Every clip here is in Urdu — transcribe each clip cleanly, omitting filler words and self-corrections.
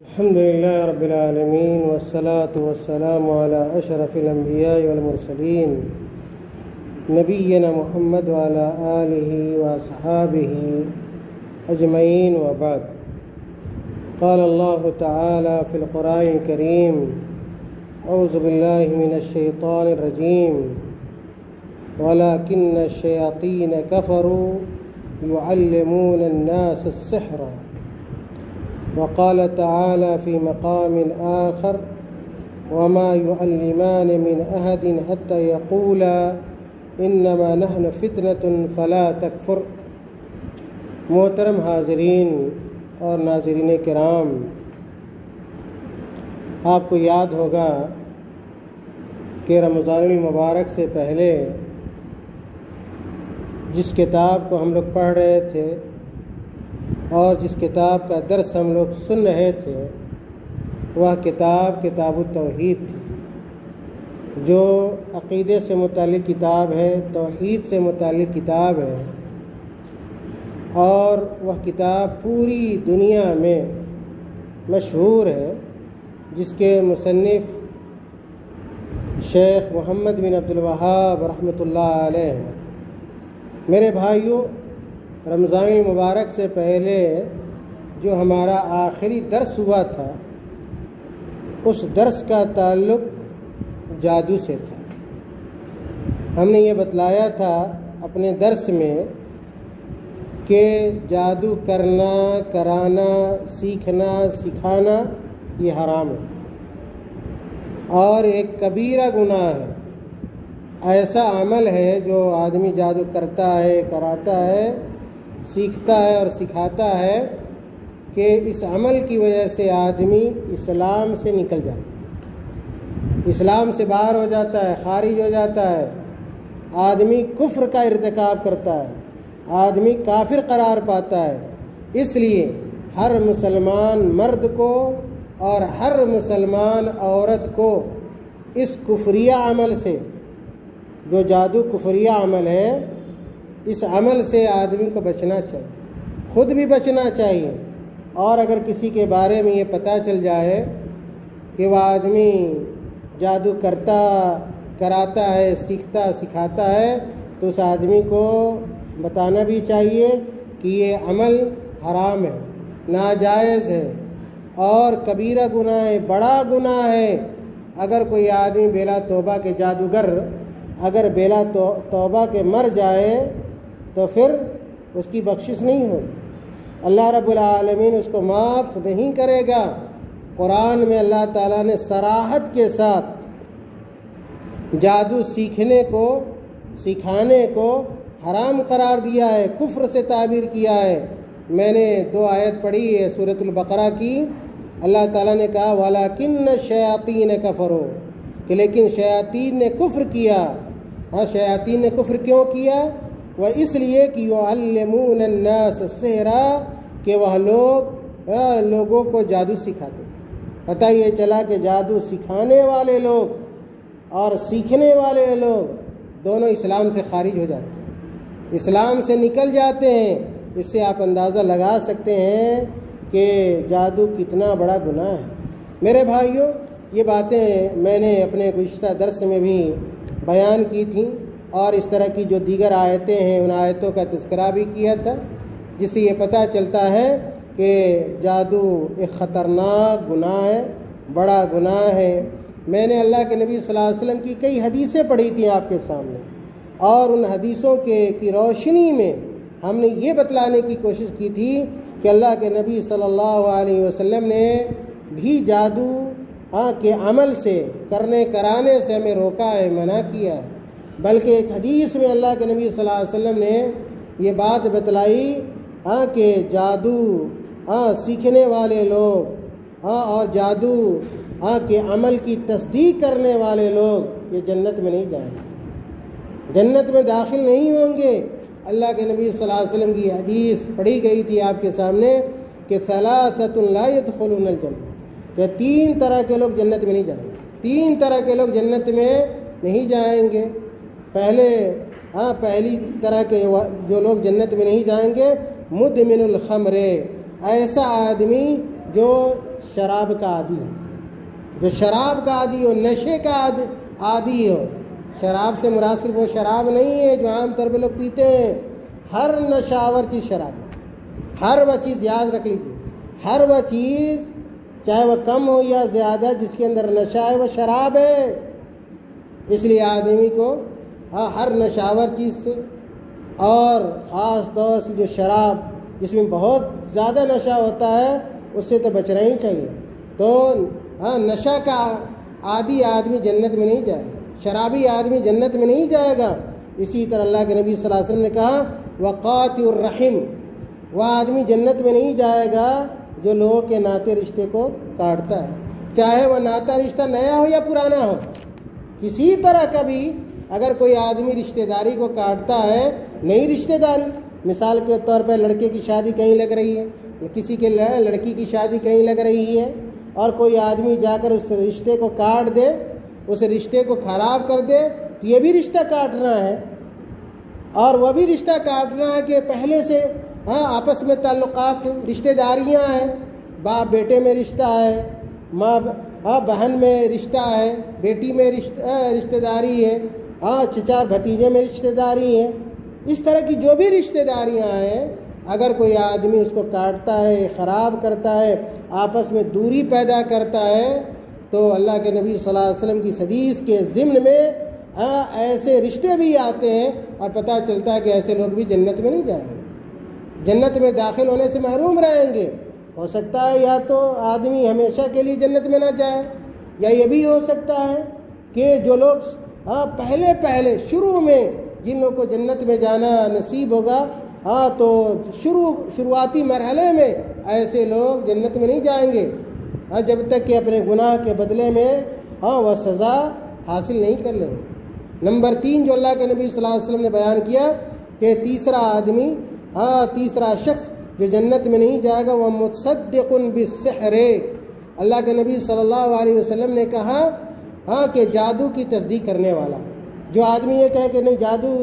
الحمد لله رب العالمين والصلاة والسلام على أشرف الأنبياء والمرسلين نبينا محمد وعلى آله وصحابه أجمعين وبعد. قال الله تعالى في القرآن الكريم: أعوذ بالله من الشيطان الرجيم ولكن الشياطين كفروا يعلمون الناس السحر. وقال تعالى في مقام آخر: وما يعلمان من أحد حتى يقولا إنما نحن فتنة فلا تكفر. محترم حاضرین اور ناظرین کرام، آپ کو یاد ہوگا کہ رمضان المبارک سے پہلے جس کتاب کو ہم لوگ پڑھ رہے تھے اور جس کتاب کا درس ہم لوگ سن رہے تھے وہ کتاب التوحید تھی، جو عقیدے سے متعلق کتاب ہے، توحید سے متعلق کتاب ہے، اور وہ کتاب پوری دنیا میں مشہور ہے، جس کے مصنف شیخ محمد بن عبد الوہاب رحمۃ اللہ علیہ ہیں۔ میرے بھائیوں، رمضان المبارک سے پہلے جو ہمارا آخری درس ہوا تھا، اس درس کا تعلق جادو سے تھا۔ ہم نے یہ بتلایا تھا اپنے درس میں کہ جادو کرنا، کرانا، سیکھنا، سکھانا یہ حرام ہے اور ایک کبیرہ گناہ ہے۔ ایسا عمل ہے جو آدمی جادو کرتا ہے، کراتا ہے، سیکھتا ہے اور سکھاتا ہے کہ اس عمل کی وجہ سے آدمی اسلام سے نکل جاتا ہے، اسلام سے باہر ہو جاتا ہے، خارج ہو جاتا ہے، آدمی کفر کا ارتکاب کرتا ہے، آدمی کافر قرار پاتا ہے۔ اس لیے ہر مسلمان مرد کو اور ہر مسلمان عورت کو اس کفریہ عمل سے، جو جادو کفریہ عمل ہے، اس عمل سے آدمی کو بچنا چاہیے، خود بھی بچنا چاہیے، اور اگر کسی کے بارے میں یہ پتہ چل جائے کہ وہ آدمی جادو کرتا، کراتا ہے، سیکھتا، سکھاتا ہے، تو اس آدمی کو بتانا بھی چاہیے کہ یہ عمل حرام ہے، ناجائز ہے اور کبیرہ گناہ ہے، بڑا گناہ ہے۔ اگر کوئی آدمی بلا توبہ کے جادوگر اگر بلا توبہ کے مر جائے تو پھر اس کی بخشش نہیں ہوگی، اللہ رب العالمین اس کو معاف نہیں کرے گا۔ قرآن میں اللہ تعالیٰ نے صراحت کے ساتھ جادو سیکھنے کو، سکھانے کو حرام قرار دیا ہے، کفر سے تعبیر کیا ہے۔ میں نے 2 آیت پڑھی ہے سورۃ البقرہ کی۔ اللہ تعالیٰ نے کہا وَلَكِنَّ الشَّيَاطِينَ كَفَرُوا، کہ لیکن شیاطین نے کفر کیا۔ ہاں، شیاطین نے کفر کیوں کیا؟ وہ اس لیے کہ يُعَلِّمُونَ النَّاسَ السِّحْرَ، کہ وہ لوگوں کو جادو سکھاتے تھے۔ پتہ یہ چلا کہ جادو سکھانے والے لوگ اور سیکھنے والے لوگ دونوں اسلام سے خارج ہو جاتے ہیں، اسلام سے نکل جاتے ہیں۔ اس سے آپ اندازہ لگا سکتے ہیں کہ جادو کتنا بڑا گناہ ہے۔ میرے بھائیوں، یہ باتیں میں نے اپنے گزشتہ درس میں بھی بیان کی تھیں، اور اس طرح کی جو دیگر آیتیں ہیں ان آیتوں کا تذکرہ بھی کیا تھا، جس سے یہ پتہ چلتا ہے کہ جادو ایک خطرناک گناہ ہے، بڑا گناہ ہے۔ میں نے اللہ کے نبی صلی اللہ علیہ وسلم کی کئی حدیثیں پڑھی تھیں آپ کے سامنے، اور ان حدیثوں کی روشنی میں ہم نے یہ بتلانے کی کوشش کی تھی کہ اللہ کے نبی صلی اللہ علیہ وسلم نے بھی جادو کے عمل سے، کرنے کرانے سے ہمیں روکا ہے، منع کیا ہے۔ بلکہ ایک حدیث میں اللہ کے نبی صلی اللہ علیہ وسلم نے یہ بات بتلائی کہ جادو سیکھنے والے لوگ اور جادو کے عمل کی تصدیق کرنے والے لوگ یہ جنت میں نہیں جائیں گے، جنت میں داخل نہیں ہوں گے۔ اللہ کے نبی صلی اللہ علیہ وسلم کی حدیث پڑھی گئی تھی آپ کے سامنے کہ ثلاثۃ لا يدخلون الجنہ، کہ 3 طرح کے لوگ جنت میں نہیں جائیں گے، 3 طرح کے لوگ جنت میں نہیں جائیں گے۔ پہلی طرح کے جو لوگ جنت میں نہیں جائیں گے، مدمن الخمر، ایسا آدمی جو شراب کا عادی ہو، جو شراب کا عادی ہو، نشے کا عادی ہو۔ شراب سے مراد صرف وہ شراب نہیں ہے جو عام طور پہ لوگ پیتے ہیں، ہر نشاور چیز شراب ہے، ہر وہ چیز یاد رکھ لیجیے، ہر وہ چیز چاہے وہ کم ہو یا زیادہ جس کے اندر نشہ ہے وہ شراب ہے۔ اس لیے آدمی کو ہر نشاور چیز سے اور خاص طور سے جو شراب جس میں بہت زیادہ نشہ ہوتا ہے اس سے تو بچنا ہی چاہیے۔ تو نشہ کا عادی آدمی جنت میں نہیں جائے گا، شرابی آدمی جنت میں نہیں جائے گا۔ اسی طرح اللہ کے نبی صلی اللہ علیہ وسلم نے کہا وقاطع الرحم، وہ آدمی جنت میں نہیں جائے گا جو لوگوں کے ناطے رشتے کو کاٹتا ہے، چاہے وہ ناتا رشتہ نیا ہو یا پرانا ہو۔ کسی طرح کا بھی اگر کوئی آدمی رشتہ داری کو کاٹتا ہے، نئی رشتہ داری، مثال کے طور پہ لڑکے کی شادی کہیں لگ رہی ہے، کسی کے لڑکی کی شادی کہیں لگ رہی ہے، اور کوئی آدمی جا کر اس رشتے کو کاٹ دے، اس رشتے کو خراب کر دے، تو یہ بھی رشتہ کاٹنا ہے۔ اور وہ بھی رشتہ کاٹنا ہے کہ پہلے سے آپس میں تعلقات، رشتہ داریاں ہیں، باپ بیٹے میں رشتہ ہے، ماں بہن میں رشتہ ہے، بیٹی میں رشتہ داری ہے، چچا بھتیجے میں رشتہ داری ہے۔ اس طرح کی جو بھی رشتہ داریاں ہیں، اگر کوئی آدمی اس کو کاٹتا ہے، خراب کرتا ہے، آپس میں دوری پیدا کرتا ہے، تو اللہ کے نبی صلی اللہ علیہ وسلم کی حدیث کے ضمن میں ایسے رشتے بھی آتے ہیں، اور پتہ چلتا ہے کہ ایسے لوگ بھی جنت میں نہیں جائیں گے، جنت میں داخل ہونے سے محروم رہیں گے۔ ہو سکتا ہے یا تو آدمی ہمیشہ کے لیے جنت میں نہ جائے، یا یہ بھی ہو سکتا ہے کہ جو لوگ پہلے شروع میں جن لوگوں کو جنت میں جانا نصیب ہوگا، تو شروعاتی مرحلے میں ایسے لوگ جنت میں نہیں جائیں گے جب تک کہ اپنے گناہ کے بدلے میں وہ سزا حاصل نہیں کر لیں۔ نمبر 3 جو اللہ کے نبی صلی اللہ علیہ وسلم نے بیان کیا کہ تیسرا شخص جو جنت میں نہیں جائے گا وہ متصدق بالسحر، اللہ کے نبی صلی اللہ علیہ وسلم نے کہا کہ جادو کی تصدیق کرنے والا، جو آدمی یہ کہے کہ نہیں جادو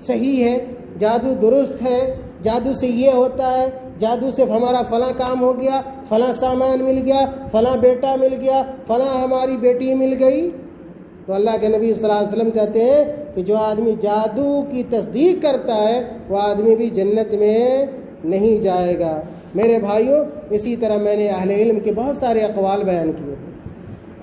صحیح ہے، جادو درست ہے، جادو سے یہ ہوتا ہے، جادو سے ہمارا فلاں کام ہو گیا، فلاں سامان مل گیا، فلاں بیٹا مل گیا، فلاں ہماری بیٹی مل گئی، تو اللہ کے نبی صلی اللہ علیہ وسلم کہتے ہیں کہ جو آدمی جادو کی تصدیق کرتا ہے وہ آدمی بھی جنت میں نہیں جائے گا۔ میرے بھائیوں، اسی طرح میں نے اہل علم کے بہت سارے اقوال بیان کیے تھے۔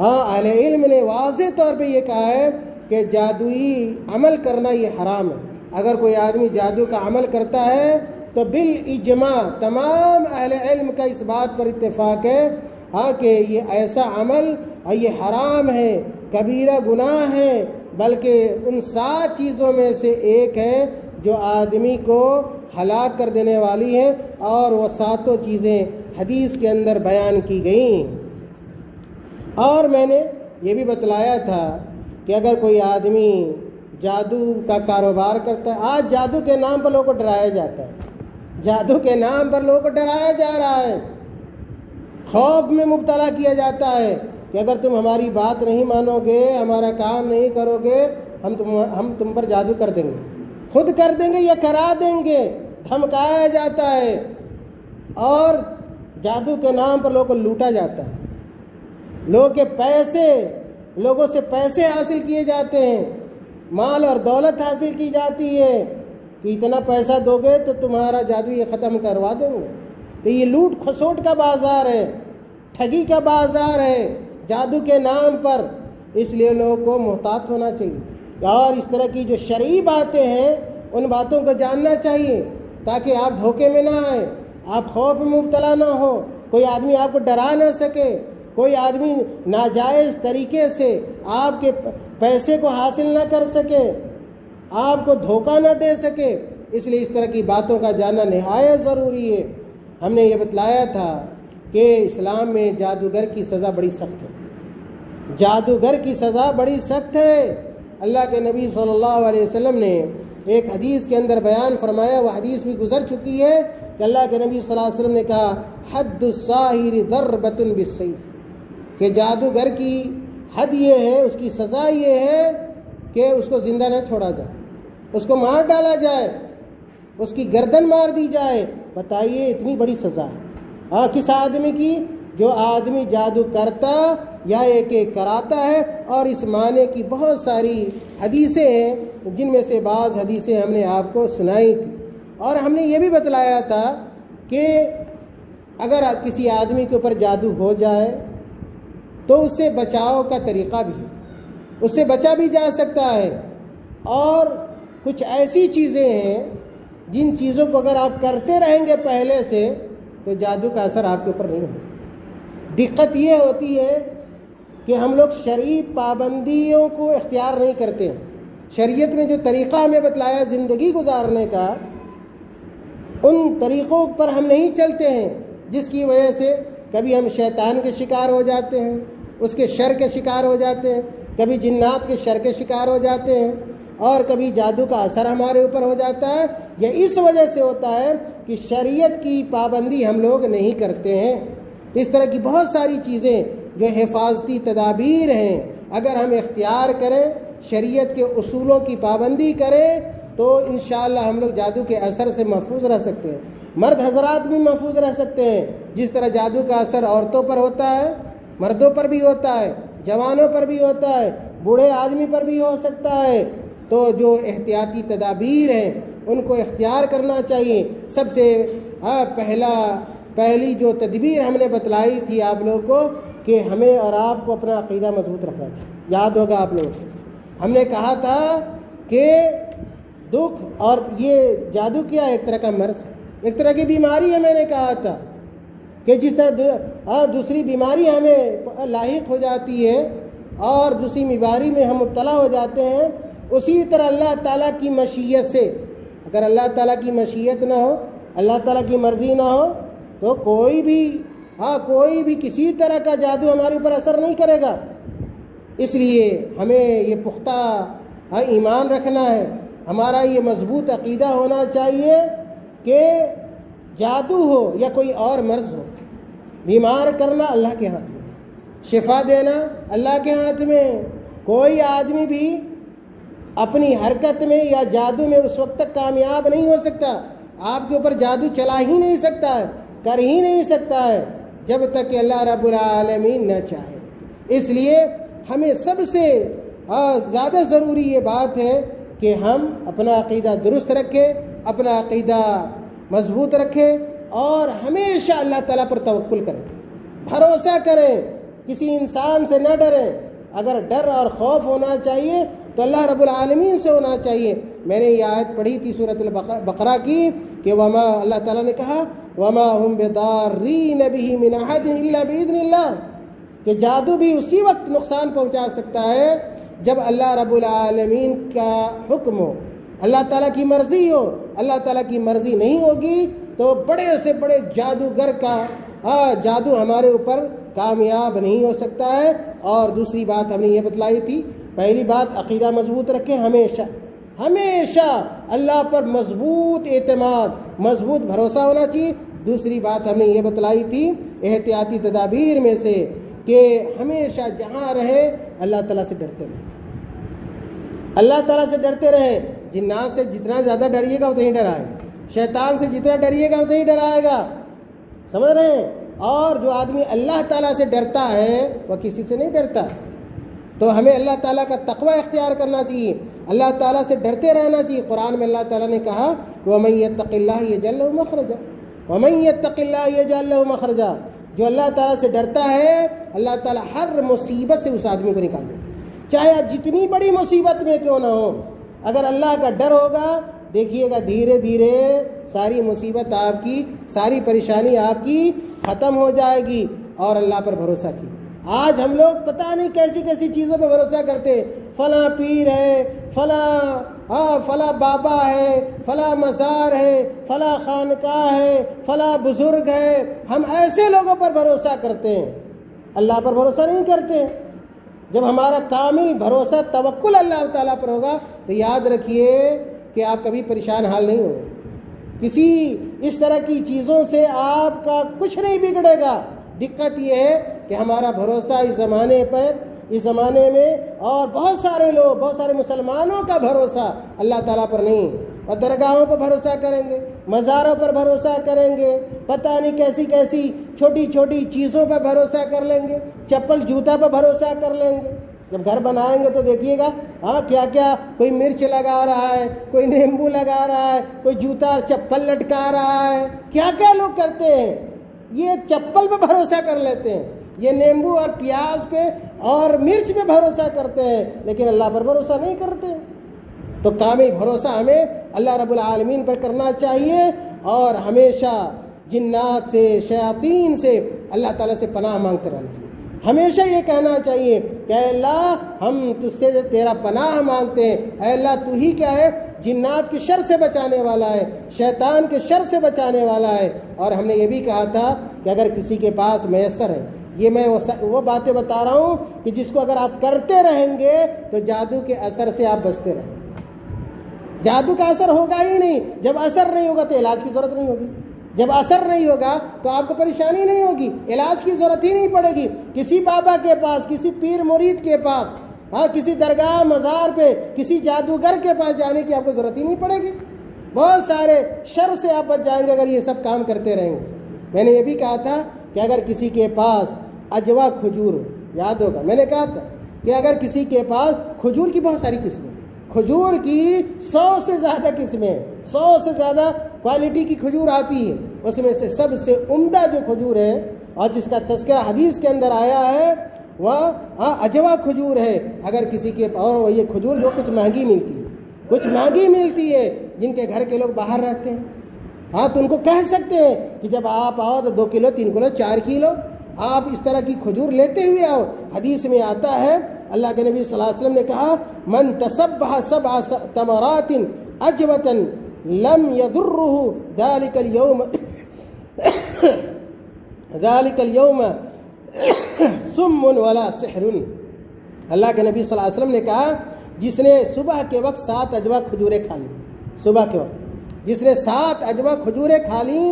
اہل علم نے واضح طور پہ یہ کہا ہے کہ جادوئی عمل کرنا یہ حرام ہے۔ اگر کوئی آدمی جادو کا عمل کرتا ہے تو بالاجماع تمام اہل علم کا اس بات پر اتفاق ہے کہ یہ ایسا عمل یہ حرام ہے، کبیرہ گناہ ہے، بلکہ ان 7 چیزوں میں سے ایک ہے جو آدمی کو ہلاک کر دینے والی ہیں، اور وہ 7 چیزیں حدیث کے اندر بیان کی گئیں۔ اور میں نے یہ بھی بتلایا تھا کہ اگر کوئی آدمی جادو کا کاروبار کرتا ہے، آج جادو کے نام پر لوگوں کو ڈرایا جاتا ہے، جادو کے نام پر لوگوں کو ڈرایا جا رہا ہے، خوف میں مبتلا کیا جاتا ہے کہ اگر تم ہماری بات نہیں مانو گے، ہمارا کام نہیں کرو گے، ہم تم پر جادو کر دیں گے، خود کر دیں گے یا کرا دیں گے، دھمکایا جاتا ہے، اور جادو کے نام پر لوگوں کو لوٹا جاتا ہے، لوگوں سے پیسے حاصل کیے جاتے ہیں، مال اور دولت حاصل کی جاتی ہے کہ اتنا پیسہ دو گے تو تمہارا جادو یہ ختم کروا دیں گے۔ تو یہ لوٹ کھسوٹ کا بازار ہے، ٹھگی کا بازار ہے جادو کے نام پر، اس لیے لوگوں کو محتاط ہونا چاہیے، اور اس طرح کی جو شرعی باتیں ہیں ان باتوں کو جاننا چاہیے تاکہ آپ دھوکے میں نہ آئیں، آپ خوف میں مبتلا نہ ہو، کوئی آدمی آپ کو ڈرا نہ سکے، کوئی آدمی ناجائز طریقے سے آپ کے پیسے کو حاصل نہ کر سکے، آپ کو دھوکہ نہ دے سکے۔ اس لیے اس طرح کی باتوں کا جاننا نہایت ضروری ہے۔ ہم نے یہ بتلایا تھا کہ اسلام میں جادوگر کی سزا بڑی سخت ہے، جادوگر کی سزا بڑی سخت ہے۔ اللہ کے نبی صلی اللہ علیہ وسلم نے ایک حدیث کے اندر بیان فرمایا، وہ حدیث بھی گزر چکی ہے کہ اللہ کے نبی صلی اللہ علیہ وسلم نے کہا حد الساحر ضربۃ بالسیف، کہ جادوگر کی حد یہ ہے، اس کی سزا یہ ہے کہ اس کو زندہ نہ چھوڑا جائے، اس کو مار ڈالا جائے، اس کی گردن مار دی جائے۔ بتائیے اتنی بڑی سزا ہے کس آدمی کی جو آدمی جادو کرتا یا ایک ایک کراتا ہے، اور اس معنی کی بہت ساری حدیثیں ہیں، جن میں سے بعض حدیثیں ہم نے آپ کو سنائی تھی، اور ہم نے یہ بھی بتلایا تھا کہ اگر کسی آدمی کے اوپر جادو ہو جائے تو اس سے بچاؤ کا طریقہ بھی ہے، اس سے بچا بھی جا سکتا ہے، اور کچھ ایسی چیزیں ہیں جن چیزوں کو اگر آپ کرتے رہیں گے پہلے سے تو جادو کا اثر آپ کے اوپر نہیں ہوگا۔ دقت یہ ہوتی ہے کہ ہم لوگ شرعی پابندیوں کو اختیار نہیں کرتے ہیں، شریعت میں جو طریقہ ہمیں بتلایا زندگی گزارنے کا، ان طریقوں پر ہم نہیں چلتے ہیں، جس کی وجہ سے کبھی ہم شیطان کے شکار ہو جاتے ہیں، اس کے شر کے شکار ہو جاتے ہیں، کبھی جنات کے شر کے شکار ہو جاتے ہیں، اور کبھی جادو کا اثر ہمارے اوپر ہو جاتا ہے۔ یہ اس وجہ سے ہوتا ہے کہ شریعت کی پابندی ہم لوگ نہیں کرتے ہیں۔ اس طرح کی بہت ساری چیزیں جو حفاظتی تدابیر ہیں، اگر ہم اختیار کریں، شریعت کے اصولوں کی پابندی کریں، تو انشاءاللہ ہم لوگ جادو کے اثر سے محفوظ رہ سکتے ہیں۔ مرد حضرات بھی محفوظ رہ سکتے ہیں، جس طرح جادو کا اثر عورتوں پر ہوتا ہے، مردوں پر بھی ہوتا ہے، جوانوں پر بھی ہوتا ہے، بوڑھے آدمی پر بھی ہو سکتا ہے۔ تو جو احتیاطی تدابیر ہیں ان کو اختیار کرنا چاہیے۔ سب سے پہلی جو تدبیر ہم نے بتلائی تھی آپ لوگوں کو کہ ہمیں اور آپ کو اپنا عقیدہ مضبوط رکھنا چاہیے، یاد ہوگا آپ لوگوں کو۔ ہم نے کہا تھا کہ دکھ اور یہ جادو کیا ایک طرح کا مرض ہے، ایک طرح کی بیماری ہے۔ میں نے کہا تھا کہ جس طرح دوسری بیماری ہمیں لاحق ہو جاتی ہے اور دوسری بیماری میں ہم مبتلا ہو جاتے ہیں، اسی طرح اللہ تعالیٰ کی مشیت سے، اگر اللہ تعالیٰ کی مشیت نہ ہو، اللہ تعالیٰ کی مرضی نہ ہو، تو کوئی بھی کسی طرح کا جادو ہمارے اوپر اثر نہیں کرے گا۔ اس لیے ہمیں یہ پختہ ایمان رکھنا ہے، ہمارا یہ مضبوط عقیدہ ہونا چاہیے کہ جادو ہو یا کوئی اور مرض ہو، بیمار کرنا اللہ کے ہاتھ میں، شفا دینا اللہ کے ہاتھ میں۔ کوئی آدمی بھی اپنی حرکت میں یا جادو میں اس وقت تک کامیاب نہیں ہو سکتا، آپ کے اوپر جادو چلا ہی نہیں سکتا ہے، کر ہی نہیں سکتا ہے، جب تک کہ اللہ رب العالمین نہ چاہے۔ اس لیے ہمیں سب سے زیادہ ضروری یہ بات ہے کہ ہم اپنا عقیدہ درست رکھیں، اپنا عقیدہ مضبوط رکھیں، اور ہمیشہ اللہ تعالیٰ پر توکل کریں، بھروسہ کریں، کسی انسان سے نہ ڈریں۔ اگر ڈر اور خوف ہونا چاہیے تو اللہ رب العالمین سے ہونا چاہیے۔ میں نے یہ آیت پڑھی تھی سورۃ البقرہ کی کہ اللہ تعالیٰ نے کہا وَمَا هُمْ بِضَارِّينَ بِهِ مِنْ أَحَدٍ إِلَّا بِإِذْنِ اللَّهِ، کہ جادو بھی اسی وقت نقصان پہنچا سکتا ہے جب اللہ رب العالمین کا حکم ہو، اللہ تعالیٰ کی مرضی ہو۔ اللہ تعالیٰ کی مرضی نہیں ہوگی تو بڑے سے بڑے جادوگر کا جادو ہمارے اوپر کامیاب نہیں ہو سکتا ہے۔ اور دوسری بات ہم نے یہ بتلائی تھی، پہلی بات عقیدہ مضبوط رکھیں، ہمیشہ اللہ پر مضبوط اعتماد، مضبوط بھروسہ ہونا چاہیے۔ دوسری بات ہم نے یہ بتلائی تھی احتیاطی تدابیر میں سے کہ ہمیشہ جہاں رہے اللہ تعالیٰ سے ڈرتے رہیں، اللہ تعالیٰ سے ڈرتے رہیں۔ جنات سے جتنا زیادہ ڈریے گا اتنا ہی ڈرائے گا، شیطان سے جتنا ڈریے گا اتنا ہی ڈرائے گا، سمجھ رہے ہیں؟ اور جو آدمی اللہ تعالیٰ سے ڈرتا ہے وہ کسی سے نہیں ڈرتا۔ تو ہمیں اللہ تعالیٰ کا تقوی اختیار کرنا چاہیے، اللہ تعالیٰ سے ڈرتے رہنا چاہیے۔ قرآن میں اللہ تعالیٰ نے کہا وَمَن يَتَّقِ اللَّهَ يَجْعَل لَّهُ مَخْرَجًا، وَمَن يَتَّقِ اللَّهَ يَجْعَل لَّهُ مَخْرَجًا۔ جو اللہ تعالیٰ سے ڈرتا ہے اللہ تعالیٰ ہر مصیبت سے اس آدمی کو نکال دیتا ہے، چاہے آپ جتنی بڑی مصیبت میں کیوں نہ ہو۔ اگر اللہ کا ڈر ہوگا دیکھیے گا دھیرے دھیرے ساری مصیبت آپ کی، ساری پریشانی آپ کی ختم ہو جائے گی، اور اللہ پر بھروسہ کی۔ آج ہم لوگ پتہ نہیں کیسی کیسی چیزوں پہ بھروسہ کرتے، فلاں پیر ہے، فلاں بابا ہے، فلاں مزار ہے، فلاں خانقاہ ہے، فلاں بزرگ ہے، ہم ایسے لوگوں پر بھروسہ کرتے ہیں، اللہ پر بھروسہ نہیں کرتے۔ جب ہمارا کامل بھروسہ توکل اللہ تعالیٰ پر ہوگا تو یاد رکھیے کہ آپ کبھی پریشان حال نہیں ہوگے، کسی اس طرح کی چیزوں سے آپ کا کچھ نہیں بگڑے گا۔ دقت یہ ہے کہ ہمارا بھروسہ اس زمانے میں اور بہت سارے لوگ، بہت سارے مسلمانوں کا بھروسہ اللہ تعالیٰ پر نہیں، اور درگاہوں پر بھروسہ کریں گے، مزاروں پر بھروسہ کریں گے، پتہ نہیں کیسی کیسی چھوٹی چھوٹی چیزوں پر بھروسہ کر لیں گے، چپل جوتا پر بھروسہ کر لیں گے۔ جب گھر بنائیں گے تو دیکھیے گا کیا کیا، کوئی مرچ لگا رہا ہے، کوئی نیمبو لگا رہا ہے، کوئی جوتا چپل لٹکا رہا ہے، کیا کیا لوگ کرتے ہیں۔ یہ چپل پہ بھروسہ کر لیتے ہیں، یہ نیمبو اور پیاز پہ اور مرچ پہ بھروسہ کرتے ہیں، لیکن اللہ پر بھروسہ نہیں کرتے۔ تو کامل بھروسہ ہمیں اللہ رب العالمین پر کرنا چاہیے، اور ہمیشہ جنات سے، شیاطین سے اللہ تعالیٰ سے پناہ مانگتے رہنا چاہیے۔ ہمیشہ یہ کہنا چاہیے کہ اے اللہ ہم تجھ سے تیرا پناہ مانگتے ہیں، اے اللہ تو ہی کیا ہے، جنات کی شر سے بچانے والا ہے، شیطان کے شر سے بچانے والا ہے۔ اور ہم نے یہ بھی کہا تھا کہ اگر کسی کے پاس میسر ہے، یہ میں وہ باتیں بتا رہا ہوں کہ جس کو اگر آپ کرتے رہیں گے تو جادو کے اثر سے آپ بچتے رہیں گے۔ جادو کا اثر ہوگا ہی نہیں، جب اثر نہیں ہوگا تو علاج کی ضرورت نہیں ہوگی، جب اثر نہیں ہوگا تو آپ کو پریشانی نہیں ہوگی، علاج کی ضرورت ہی نہیں پڑے گی۔ کسی بابا کے پاس، کسی پیر مرید کے پاس، کسی درگاہ مزار پہ، کسی جادوگر کے پاس جانے کی آپ کو ضرورت ہی نہیں پڑے گی۔ بہت سارے شر سے آپ بچ جائیں گے اگر یہ سب کام کرتے رہیں گے۔ میں نے یہ بھی کہا تھا کہ اگر کسی کے پاس اجوا کھجور ہو، یاد ہوگا میں نے کہا تھا کہ اگر کسی کے پاس، کھجور کی بہت ساری قسمیں، کھجور کی 100 سے زیادہ قسمیں، 100 سے زیادہ کوالٹی کی کھجور آتی ہے، اس میں سے سب سے عمدہ جو کھجور ہے اور جس کا تذکرہ حدیث کے اندر آیا ہے وہ اجوا کھجور ہے۔ اگر کسی کے، اور یہ کھجور جو کچھ مہنگی ملتی ہے، کچھ مہنگی ملتی ہے، جن کے گھر کے لوگ باہر رہتے ہیں، تو ان کو کہہ سکتے ہیں کہ جب آپ آؤ تو 2 کلو 3 کلو 4 کلو آپ اس طرح کی کھجور لیتے ہوئے آؤ۔ حدیث میں آتا ہے، اللہ کے نبی صلی اللہ علیہ وسلم نے کہا، من تصبح 7 تمرات اجوة لم يضره ذلك اليوم سم ولا سحر۔ اللہ کے نبی صلی اللہ علیہ وسلم نے کہا، جس نے صبح کے وقت 7 اجوا کھجوریں کھا لی، صبح کے وقت جس نے 7 اجوا کھجوریں کھا لی،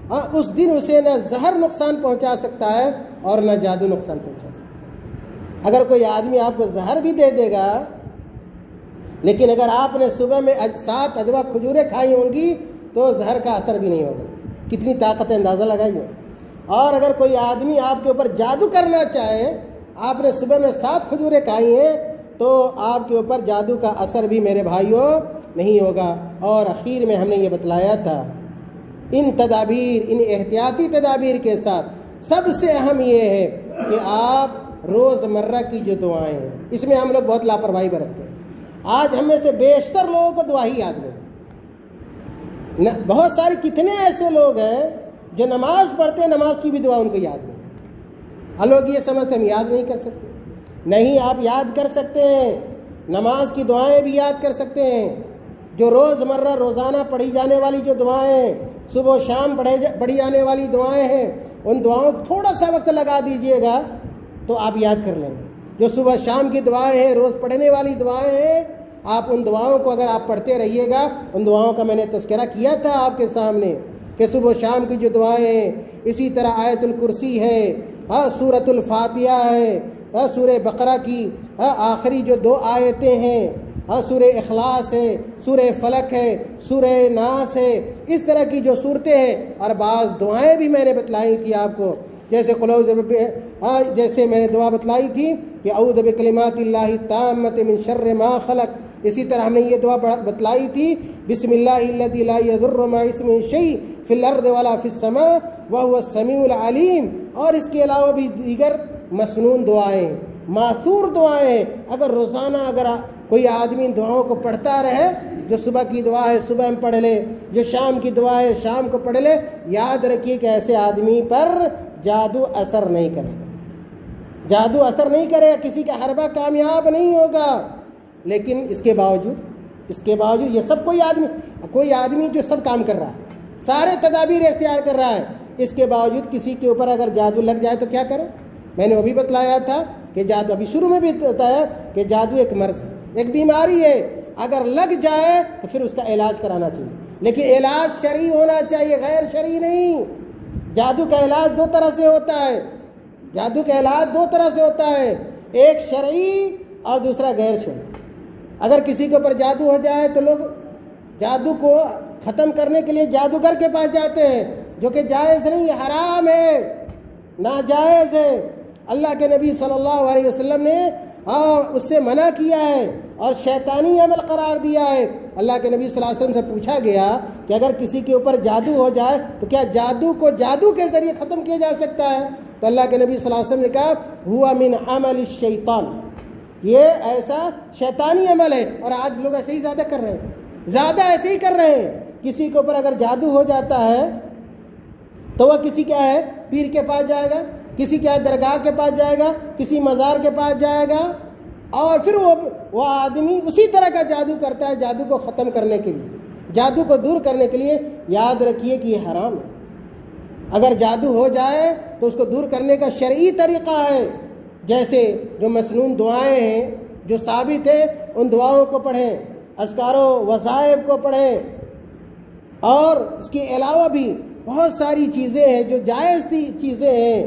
اس دن اسے نہ زہر نقصان پہنچا سکتا ہے اور نہ جادو نقصان پہنچا سکتا ہے۔ اگر کوئی آدمی آپ کو زہر بھی دے دے گا، لیکن اگر آپ نے صبح میں 7 اجوا کھجوریں کھائی ہوں گی تو زہر کا اثر بھی نہیں ہوگا۔ کتنی طاقت ہے، اندازہ لگائیے۔ اور اگر کوئی آدمی آپ کے اوپر جادو کرنا چاہے، آپ نے صبح میں 7 کھجوریں کھائی ہیں تو آپ کے اوپر جادو کا اثر بھی میرے بھائیوں نہیں ہوگا۔ اور اخیر میں ہم نے یہ بتلایا تھا، ان تدابیر، ان احتیاطی تدابیر کے ساتھ سب سے اہم یہ ہے کہ آپ روز مرہ کی جو دعائیں ہیں، اس میں ہم لوگ بہت لاپرواہی برتتے ہیں۔ آج ہم میں سے بیشتر لوگوں کو دعا ہی یاد نہیں۔ بہت سارے کتنے ایسے لوگ ہیں جو نماز پڑھتے ہیں، نماز کی بھی دعا ان کو یاد نہیں۔ لوگ یہ سمجھتے ہیں ہم یاد نہیں کر سکتے۔ نہیں، آپ یاد کر سکتے ہیں، نماز کی دعائیں بھی یاد کر سکتے ہیں۔ جو روزمرہ روزانہ پڑھی جانے والی جو دعائیں، صبح و شام پڑھی جانے والی دعائیں ہیں، ان دعاؤں کو تھوڑا سا وقت لگا دیجئے گا تو آپ یاد کر لیں گے۔ جو صبح شام کی دعائیں ہیں، روز پڑھنے والی دعائیں ہیں، آپ ان دعاؤں کو اگر آپ پڑھتے رہیے گا، ان دعاؤں کا میں نے تذکرہ کیا تھا آپ کے سامنے کہ صبح و شام کی جو دعائیں ہیں، اسی طرح آیت الکرسی ہے، سورۃ الفاتحہ ہے، سورہ بقرہ کی آخری جو 2 آیتیں ہیں، سورہ اخلاص ہے، سورہ فلق ہے، سورہ ناس ہے، اس طرح کی جو صورتیں ہیں، اور بعض دعائیں بھی میں نے بتلائی تھی آپ کو، جیسے جیسے میں نے دعا بتلائی تھی کہ اعوذ بکلمات اللہ التامۃ من شر ما خلق۔ اسی طرح ہم نے یہ دعا بتلائی تھی، بسم اللہ الذی لا یضر مع اسمہ شیء فی الارض ولا فی السماء وہو السمیع العلیم۔ اور اس کے علاوہ بھی دیگر مسنون دعائیں، ماثور دعائیں، اگر روزانہ اگر کوئی آدمی ان دعاؤں کو پڑھتا رہے، جو صبح کی دعا ہے صبح میں پڑھ لے، جو شام کی دعا ہے شام کو پڑھ لے، یاد رکھیے کہ ایسے آدمی پر جادو اثر نہیں کرے گا، جادو اثر نہیں کرے گا، کسی کا حربہ کامیاب نہیں ہوگا۔ لیکن اس کے باوجود یہ سب کوئی آدمی جو سب کام کر رہا ہے، سارے تدابیر اختیار کر رہا ہے، اس کے باوجود کسی کے اوپر اگر جادو لگ جائے تو کیا کرے؟ میں نے وہ بھی بتلایا تھا کہ جادو، ابھی شروع میں بھی بتایا کہ جادو ایک مرض ہے، ایک بیماری ہے، اگر لگ جائے تو پھر اس کا علاج کرانا چاہیے، لیکن علاج شرعی ہونا چاہیے، غیر شرعی نہیں۔ جادو کا علاج 2 طرح سے ہوتا ہے، جادو کا علاج 2 طرح سے ہوتا ہے، ایک شرعی اور دوسرا غیر شرعی۔ اگر کسی کے اوپر جادو ہو جائے تو لوگ جادو کو ختم کرنے کے لیے جادوگر کے پاس جاتے ہیں، جو کہ جائز نہیں، حرام ہے۔ ناجائز ہے، اللہ کے نبی صلی اللہ علیہ وسلم نے اس سے منع کیا ہے اور شیطانی عمل قرار دیا ہے۔ اللہ کے نبی صلی اللہ علیہ وسلم سے پوچھا گیا کہ اگر کسی کے اوپر جادو ہو جائے تو کیا جادو کو جادو کے ذریعے ختم کیا جا سکتا ہے؟ تو اللہ کے نبی صلی اللہ علیہ وسلم نے کہا ہوا من عمل الشیطان، یہ ایسا شیطانی عمل ہے۔ اور آج لوگ ایسے ہی زیادہ کر رہے ہیں، زیادہ ایسے ہی کر رہے ہیں۔ کسی کے اوپر اگر جادو ہو جاتا ہے تو وہ کسی کیا ہے پیر کے پاس جائے گا، کسی کیا درگاہ کے پاس جائے گا، کسی مزار کے پاس جائے گا، اور پھر وہ آدمی اسی طرح کا جادو کرتا ہے جادو کو ختم کرنے کے لیے، جادو کو دور کرنے کے لیے۔ یاد رکھیے کہ یہ حرام ہے۔ اگر جادو ہو جائے تو اس کو دور کرنے کا شرعی طریقہ ہے، جیسے جو مسنون دعائیں ہیں جو ثابت ہیں ان دعاؤں کو پڑھیں، اذکار و وظائف کو پڑھیں، اور اس کے علاوہ بھی بہت ساری چیزیں ہیں جو جائز چیزیں ہیں،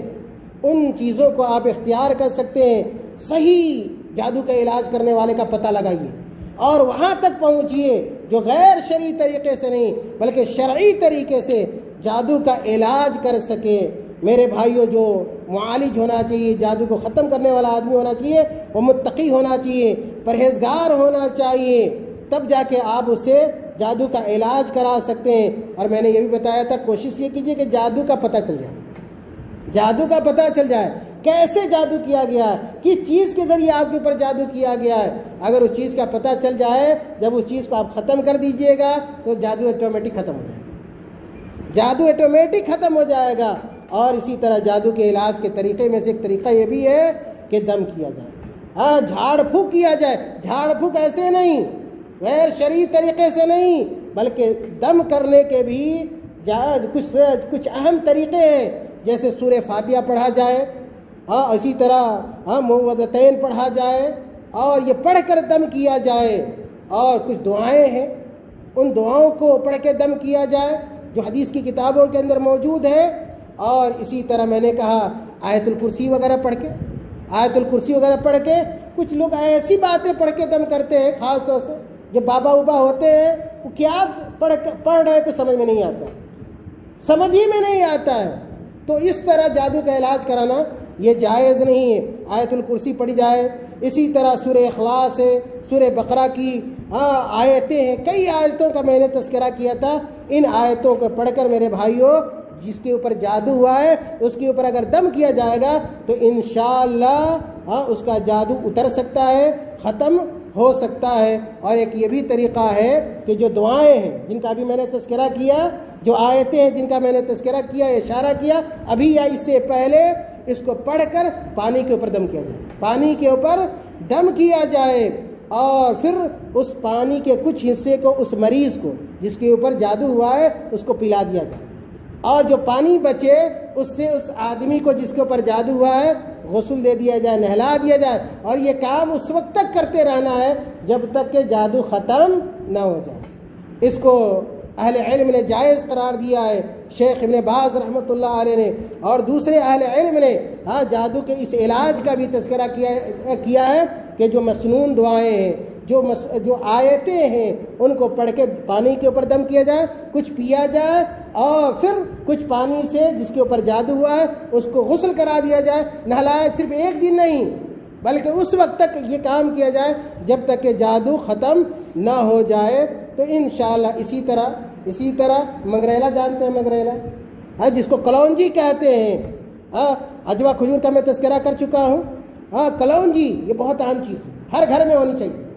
ان چیزوں کو آپ اختیار کر سکتے ہیں۔ صحیح جادو کا علاج کرنے والے کا پتہ لگائیے اور وہاں تک پہنچیے جو غیر شرعی طریقے سے نہیں بلکہ شرعی طریقے سے جادو کا علاج کر سکے۔ میرے بھائیوں، جو معالج ہونا چاہیے، جادو کو ختم کرنے والا آدمی ہونا چاہیے، وہ متقی ہونا چاہیے، پرہیزگار ہونا چاہیے، تب جا کے آپ اسے جادو کا علاج کرا سکتے ہیں۔ اور میں نے یہ بھی بتایا تھا، کوشش یہ کیجیے کہ جادو کا پتہ چل جائے، جادو کا پتہ چل جائے، کیسے جادو کیا گیا ہے، کس چیز کے ذریعے آپ کے اوپر جادو کیا گیا ہے۔ اگر اس چیز کا پتہ چل جائے، جب اس چیز کو آپ ختم کر دیجئے گا تو جادو آٹومیٹک ختم ہو جائے گا، جادو آٹومیٹک ختم ہو جائے گا۔ اور اسی طرح جادو کے علاج کے طریقے میں سے ایک طریقہ یہ بھی ہے کہ دم کیا جائے، جھاڑ پھونک کیا جائے۔ جھاڑ پھونک ایسے نہیں، غیر شرعی طریقے سے نہیں، بلکہ دم کرنے کے بھی کچھ اہم طریقے ہیں، جیسے سورہ فاتحہ پڑھا جائے، اسی طرح معوذتین پڑھا جائے، اور یہ پڑھ کر دم کیا جائے، اور کچھ دعائیں ہیں ان دعاؤں کو پڑھ کے دم کیا جائے جو حدیث کی کتابوں کے اندر موجود ہے۔ اور اسی طرح میں نے کہا آیت الکرسی وغیرہ پڑھ کے، آیت الکرسی وغیرہ پڑھ کے، کچھ لوگ ایسی باتیں پڑھ کے دم کرتے ہیں، خاص طور سے جو بابا وبا ہوتے ہیں، وہ کیا پڑھ رہے کچھ سمجھ میں نہیں آتا، سمجھ ہی میں نہیں آتا ہے۔ تو اس طرح جادو کا علاج کرانا یہ جائز نہیں ہے۔ آیت الکرسی پڑھی جائے، اسی طرح سورہ اخلاص ہے، سورہ بقرہ کی آیتیں ہیں، کئی آیتوں کا میں نے تذکرہ کیا تھا۔ ان آیتوں کو پڑھ کر میرے بھائیوں، جس کے اوپر جادو ہوا ہے اس کے اوپر اگر دم کیا جائے گا تو انشاءاللہ اس کا جادو اتر سکتا ہے، ختم ہو سکتا ہے۔ اور ایک یہ بھی طریقہ ہے کہ جو دعائیں ہیں جن کا ابھی میں نے تذکرہ کیا، جو آیتیں ہیں جن کا میں نے تذکرہ کیا، اشارہ کیا ابھی یا اس سے پہلے، اس کو پڑھ کر پانی کے اوپر دم کیا جائے، پانی کے اوپر دم کیا جائے، اور پھر اس پانی کے کچھ حصے کو اس مریض کو جس کے اوپر جادو ہوا ہے اس کو پلا دیا جائے، اور جو پانی بچے اس سے اس آدمی کو جس کے اوپر جادو ہوا ہے غسل دے دیا جائے، نہلا دیا جائے، اور یہ کام اس وقت تک کرتے رہنا ہے جب تک کہ جادو ختم نہ ہو جائے۔ اس کو اہل علم نے جائز قرار دیا ہے، شیخ ابن باز رحمۃ اللہ علیہ نے اور دوسرے اہل علم نے جادو کے اس علاج کا بھی تذکرہ کیا ہے کہ جو مسنون دعائیں ہیں، جو آیتیں ہیں، ان کو پڑھ کے پانی کے اوپر دم کیا جائے، کچھ پیا جائے، اور پھر کچھ پانی سے جس کے اوپر جادو ہوا ہے اس کو غسل کرا دیا جائے، نہلایا، صرف ایک دن نہیں بلکہ اس وقت تک یہ کام کیا جائے جب تک کہ جادو ختم نہ ہو جائے۔ تو انشاءاللہ اسی طرح منگریلا جانتے ہیں، منگریلا جس کو کلونجی کہتے ہیں، اجوا کھجور کا میں تذکرہ کر چکا ہوں۔ کلونجی یہ بہت اہم چیز ہے، ہر گھر میں ہونی چاہیے۔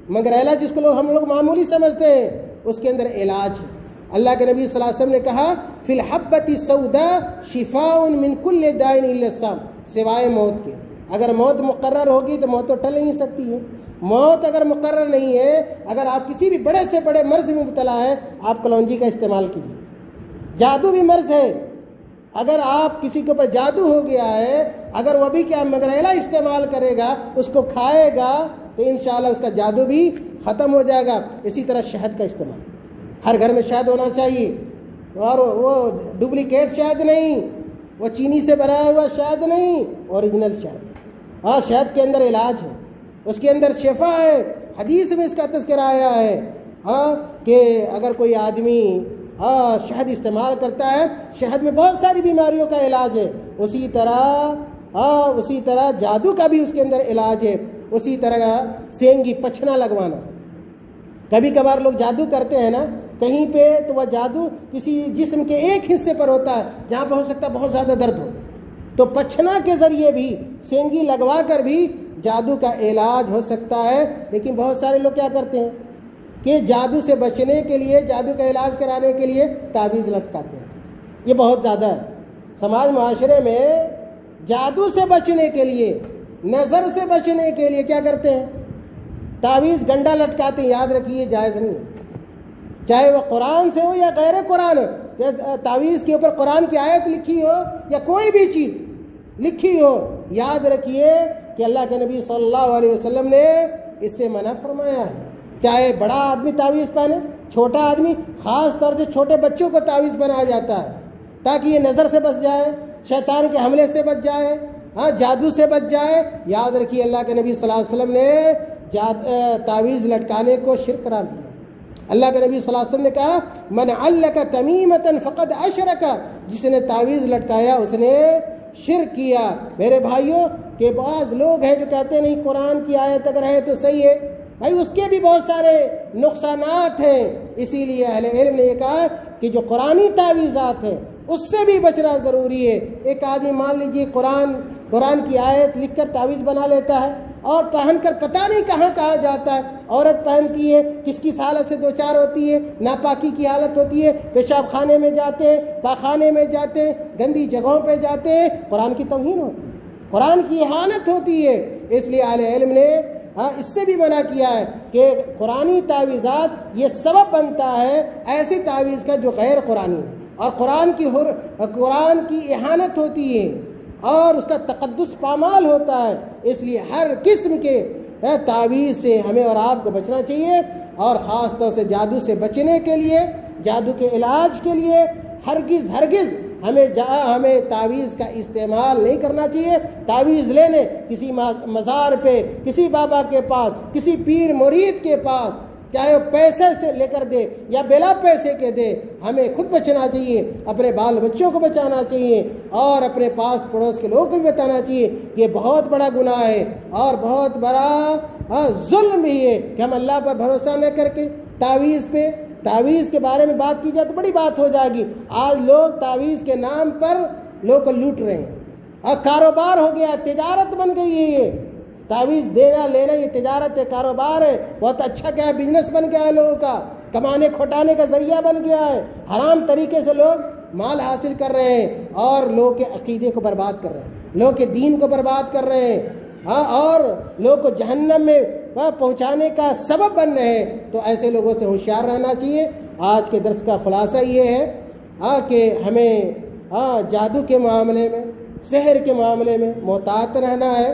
منگریلا جس کو ہم لوگ معمولی سمجھتے ہیں، اس کے اندر علاج ہے۔ اللہ کے نبی صلی اللہ علیہ وسلم نے کہا فی الحبۃ السوداء شفاء من کل داء الا السام، سوائے موت کے۔ اگر موت مقرر ہوگی تو موت تو ٹل نہیں سکتی ہے، موت اگر مقرر نہیں ہے، اگر آپ کسی بھی بڑے سے بڑے مرض میں مبتلا ہیں، آپ کلونجی کا استعمال کیجیے۔ جادو بھی مرض ہے، اگر آپ کسی کے اوپر جادو ہو گیا ہے، اگر وہ بھی کیا منگریلا استعمال کرے گا، اس کو کھائے گا، تو انشاءاللہ اس کا جادو بھی ختم ہو جائے گا۔ اسی طرح شہد کا استعمال، ہر گھر میں شہد ہونا چاہیے، اور وہ ڈپلیکیٹ شہد نہیں، وہ چینی سے بنایا ہوا شہد نہیں، اوریجنل شہد۔ شہد کے اندر علاج ہے، اس کے اندر شفا ہے، حدیث میں اس کا تذکرہ آیا ہے کہ اگر کوئی آدمی شہد استعمال کرتا ہے، شہد میں بہت ساری بیماریوں کا علاج ہے، اسی طرح جادو کا بھی اس کے اندر علاج ہے. اسی طرح سینگی پچھنا لگوانا. کبھی کبھار لوگ جادو کرتے ہیں نا کہیں پہ، تو وہ جادو کسی جسم کے ایک حصے پر ہوتا ہے جہاں پہ ہو سکتا ہے بہت زیادہ درد ہو، تو پچھنا کے ذریعے بھی، سینگی لگوا کر بھی جادو کا علاج ہو سکتا ہے. لیکن بہت سارے لوگ کیا کرتے ہیں کہ جادو سے بچنے کے لیے، جادو کا علاج کرانے کے لیے تعویذ لٹکاتے ہیں. یہ بہت زیادہ ہے سماج معاشرے میں. جادو سے بچنے کے لیے، نظر سے بچنے کے لیے کیا کرتے ہیں؟ تعویذ گنڈا لٹکاتے ہیں. یاد رکھیے جائز نہیں، چاہے وہ قرآن سے ہو یا غیر قرآن ہو. تعویذ کے اوپر قرآن کی آیت لکھی ہو یا کوئی بھی چیز لکھی ہو، یاد رکھیے کہ اللہ کے نبی صلی اللہ علیہ وسلم نے اس سے منع فرمایا ہے. چاہے بڑا آدمی تعویذ پہنے، چھوٹا آدمی، خاص طور سے چھوٹے بچوں کو تعویذ بنایا جاتا ہے تاکہ یہ نظر سے بچ جائے، شیطان کے حملے سے بچ جائے، جادو سے بچ جائے. یاد رکھیے اللہ کے نبی صلی اللہ علیہ وسلم نے تعویذ لٹکانے کو شرک قرار دیا. اللہ کے نبی صلی اللہ علیہ وسلم نے کہا من علق تمیمۃ فقد اشرک، جس نے تعویذ لٹکایا اس نے شرک کیا. میرے بھائیوں کہ بعض لوگ ہیں جو کہتے ہیں نہیں قرآن کی آیت اگر ہے تو صحیح ہے. بھائی اس کے بھی بہت سارے نقصانات ہیں. اسی لیے اہل علم نے یہ کہا کہ جو قرآنی تعویذات ہیں اس سے بھی بچنا ضروری ہے. ایک آدمی مان لیجیے قرآن کی آیت لکھ کر تعویذ بنا لیتا ہے اور پہن کر پتہ نہیں کہاں کہاں جاتا ہے. عورت پہنتی ہے، کس کس حالت سے دوچار ہوتی ہے، ناپاکی کی حالت ہوتی ہے، پیشاب خانے میں جاتے ہیں، پاخانے میں جاتے ہیں، گندی جگہوں پہ جاتے ہیں. قرآن کی توہین ہوتی ہے، قرآن کی اہانت ہوتی ہے. اس لیے اہل علم نے اس سے بھی منع کیا ہے کہ قرآنی تعویذات یہ سبب بنتا ہے ایسی تعویذ کا جو غیر قرآنی ہے اور قرآن کی اہانت ہوتی ہے اور اس کا تقدس پامال ہوتا ہے. اس لیے ہر قسم کے تعویذ سے ہمیں اور آپ کو بچنا چاہیے. اور خاص طور سے جادو سے بچنے کے لیے، جادو کے علاج کے لیے ہرگز ہمیں تعویذ کا استعمال نہیں کرنا چاہیے. تعویذ لینے کسی مزار پہ، کسی بابا کے پاس، کسی پیر مرید کے پاس، چاہے وہ پیسے سے لے کر دے یا بلا پیسے کے دے، ہمیں خود بچنا چاہیے، اپنے بال بچوں کو بچانا چاہیے اور اپنے پاس پڑوس کے لوگوں کو بھی بتانا چاہیے کہ یہ بہت بڑا گناہ ہے اور بہت بڑا ظلم بھی ہے کہ ہم اللہ پر بھروسہ نہ کر کے تعویذ کے بارے میں بات کی جائے تو بڑی بات ہو جائے گی. آج لوگ تعویذ کے نام پر لوگ کو لوٹ رہے ہیں اور کاروبار ہو گیا، تجارت بن گئی ہے. یہ تعویذ دینا لینا یہ تجارت ہے، کاروبار ہے. بہت اچھا کیا بزنس بن گیا ہے، لوگوں کا کمانے کھوٹانے کا ذریعہ بن گیا ہے. حرام طریقے سے لوگ مال حاصل کر رہے ہیں اور لوگ کے عقیدے کو برباد کر رہے ہیں، لوگ کے دین کو برباد کر رہے ہیں اور لوگ کو جہنم میں پہنچانے کا سبب بن رہے ہیں. تو ایسے لوگوں سے ہوشیار رہنا چاہیے. آج کے درس کا خلاصہ یہ ہے کہ ہمیں جادو کے معاملے میں، سحر کے معاملے میں محتاط رہنا ہے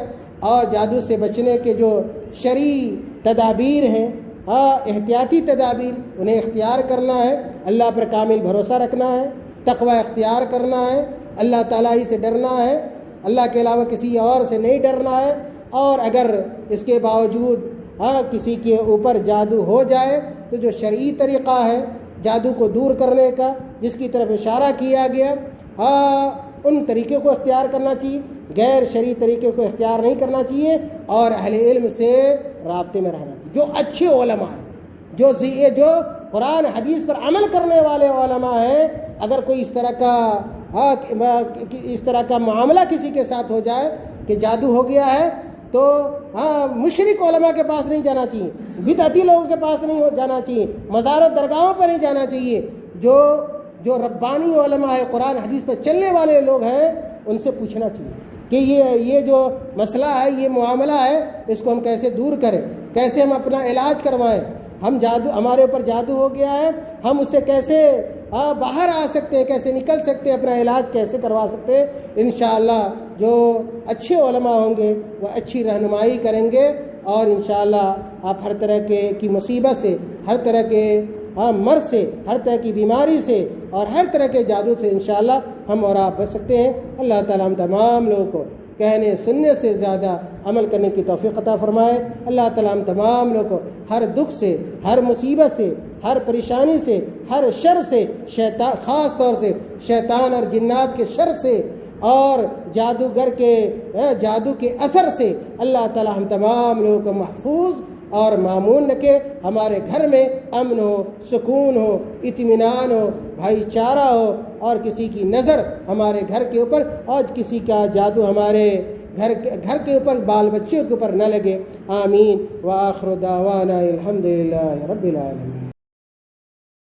اور جادو سے بچنے کے جو شرعی تدابیر ہیں، احتیاطی تدابیر، انہیں اختیار کرنا ہے. اللہ پر کامل بھروسہ رکھنا ہے، تقوی اختیار کرنا ہے، اللہ تعالیٰ ہی سے ڈرنا ہے، اللہ کے علاوہ کسی اور سے نہیں ڈرنا ہے. اور اگر اس کے باوجود کسی کے اوپر جادو ہو جائے تو جو شرعی طریقہ ہے جادو کو دور کرنے کا، جس کی طرف اشارہ کیا گیا، ان طریقے کو اختیار کرنا چاہیے، غیر شرعی طریقے کو اختیار نہیں کرنا چاہیے اور اہل علم سے رابطے میں رہنا چاہیے. جو اچھے علماء ہیں، جو قرآن حدیث پر عمل کرنے والے علماء ہیں، اگر کوئی اس طرح کا معاملہ کسی کے ساتھ ہو جائے کہ جادو ہو گیا ہے تو مشرک علماء کے پاس نہیں جانا چاہیے، بدعتی لوگوں کے پاس نہیں جانا چاہیے، مزار و درگاہوں پر نہیں جانا چاہیے. جو ربانی علماء ہے، قرآن حدیث پر چلنے والے لوگ ہیں، ان سے پوچھنا چاہیے کہ یہ جو مسئلہ ہے، یہ معاملہ ہے، اس کو ہم کیسے دور کریں، کیسے ہم اپنا علاج کروائیں. ہمارے اوپر جادو ہو گیا ہے، ہم اس سے کیسے باہر آ سکتے ہیں، کیسے نکل سکتے ہیں، اپنا علاج کیسے کروا سکتے ہیں. انشاءاللہ جو اچھے علماء ہوں گے وہ اچھی رہنمائی کریں گے اور انشاءاللہ آپ ہر طرح کی مصیبت سے، ہر طرح کے مرض سے، ہر طرح کی بیماری سے اور ہر طرح کے جادو سے انشاءاللہ ہم اور آپ بچ سکتے ہیں. اللہ تعالیٰ ہم تمام لوگوں کو کہنے سننے سے زیادہ عمل کرنے کی توفیق عطا فرمائے. اللہ تعالیٰ ہم تمام لوگوں کو ہر دکھ سے، ہر مصیبت سے، ہر پریشانی سے، ہر شر سے، خاص طور سے شیطان اور جنات کے شر سے اور جادوگر کے جادو کے اثر سے اللہ تعالی ہم تمام لوگوں کو محفوظ اور مامون رکھے. ہمارے گھر میں امن ہو، سکون ہو، اطمینان ہو، بھائی چارہ ہو، اور کسی کی نظر ہمارے گھر کے اوپر اور کسی کا جادو ہمارے گھر کے اوپر، بال بچوں کے اوپر نہ لگے. آمین. وآخر دعوانا الحمدللہ رب العالمین.